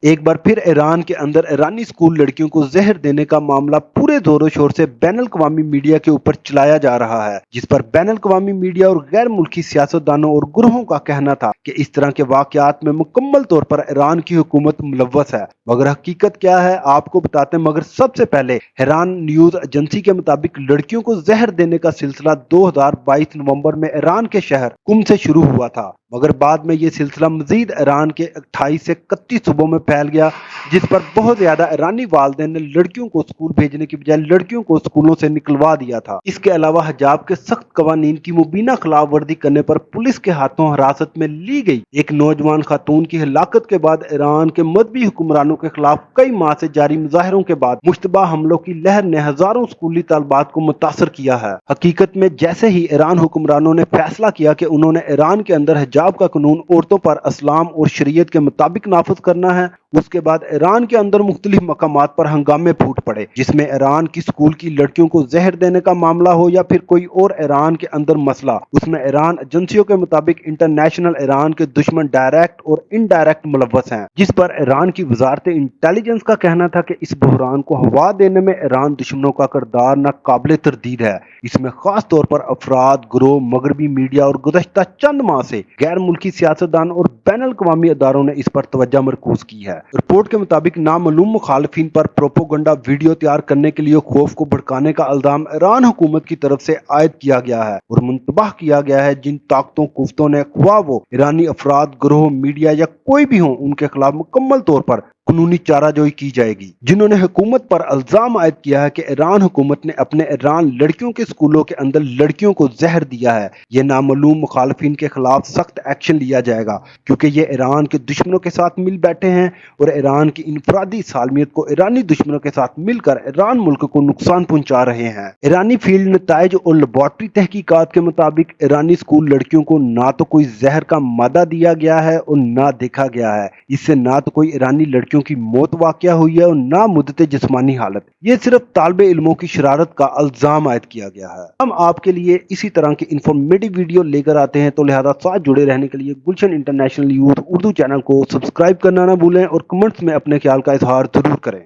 एक बार फिर ईरान के अंदर ईरानी स्कूल लड़कियों को जहर देने का मामला पूरे जोरों शोर से बैनुल अक़वामी मीडिया के ऊपर चलाया जा रहा है, जिस पर बैनुल अक़वामी मीडिया और गैर मुल्की सियासतदानों और गुरोहों का कहना था कि इस तरह के वाकयात में मुकम्मल तौर पर ईरान की हुकूमत मुलव्वस है। मगर हकीकत क्या है आपको बताते हैं। मगर सबसे पहले ईरान न्यूज एजेंसी के मुताबिक लड़कियों को जहर देने का सिलसिला 2022 नवंबर में ईरान के शहर कुम से शुरू हुआ था, मगर बाद में ये सिलसिला मजीद ईरान के 28 से 31 सूबों में फैल गया, जिस पर बहुत ज्यादा ईरानी वालिदैन ने लड़कियों को स्कूल भेजने की बजाय लड़कियों को स्कूलों से निकलवा दिया था। इसके अलावा हिजाब के सख्त कवानीन की मुबीना खिलाफ वर्जी करने पर पुलिस के हाथों हिरासत में ली गई एक नौजवान खातून की हलाकत के बाद ईरान के मजहबी हुक्मरानों के खिलाफ कई माह से जारी मुजाहरों के बाद मुश्तबा हमलों की लहर ने हजारों स्कूली तालबात को मुतासर किया है। हकीकत में जैसे ही ईरान हुक्मरानों ने फैसला किया कि उन्होंने ईरान के अंदर हिजाब का कानून औरतों पर इस्लाम और शरीयत के मुताबिक नाफिज करना है, उसके बाद ईरान के अंदर मुख्तलिफ मकामात पर हंगामे फूट पड़े, जिसमें ईरान की स्कूल की लड़कियों को जहर देने का मामला हो या फिर कोई और ईरान के अंदर मसला। उसमें ईरान एजेंसियों के मुताबिक इंटरनेशनल ईरान के दुश्मन डायरेक्ट और इनडायरेक्ट मुलव्वस हैं, जिस पर ईरान की वजारत इंटेलिजेंस का कहना था कि इस बहरान को हवा देने में ईरान दुश्मनों का किरदार नाकाबिल तरदीद है। इसमें खास तौर पर अफराद, ग्रोह, मगरबी मीडिया और गुज़श्ता चंद माह से गैर मुल्की सियासतदान और बैनुल अक़वामी अदारों ने इस पर तवज्जो मरकूज की है। रिपोर्ट के मुताबिक नामालूम मुखालिफिन पर प्रोपोगंडा वीडियो तैयार करने के लिए खौफ को भड़काने का इल्जाम ईरान हुकूमत की तरफ से आयद किया गया है और मुंतबह किया गया है जिन ताकतों कुफ्तों ने ख्वाह वो ईरानी अफराद, ग्रोह, मीडिया या कोई भी हो, उनके खिलाफ मुकम्मल तौर पर कानूनी चाराजोई की जाएगी, जिन्होंने हुकूमत पर इल्जाम आयद किया है कि ईरान हुकूमत ने अपने ईरान लड़कियों के स्कूलों के अंदर लड़कियों को जहर दिया है। ये नामालूम मुखालिफिन के खिलाफ सख्त एक्शन लिया जाएगा, क्योंकि ये ईरान के दुश्मनों के साथ मिल बैठे हैं और ईरान की इनफरादी सालमियत को ईरानी दुश्मनों के साथ मिलकर ईरान मुल्क को नुकसान पहुंचा रहे हैं। ईरानी फील्ड नताइज और लेबॉर्ट्री तहकीकात के मुताबिक ईरानी स्कूल लड़कियों को ना तो कोई जहर का मादा दिया गया है और ना देखा गया है। इससे ना तो कोई ईरानी लड़कियों की मौत वाकया हुई है और ना मुद्दत जिस्मानी हालत। ये सिर्फ तालिबे इल्मों की शरारत का इल्जाम आयद किया गया है। हम आपके लिए इसी तरह की इंफॉर्मेटिव वीडियो लेकर आते हैं, तो लिहाजा साथ जुड़े रहने के लिए गुलशन इंटरनेशनल यूथ उर्दू चैनल को सब्सक्राइब करना ना भूलें और कमेंट्स में अपने ख्याल का इजहार जरूर करें।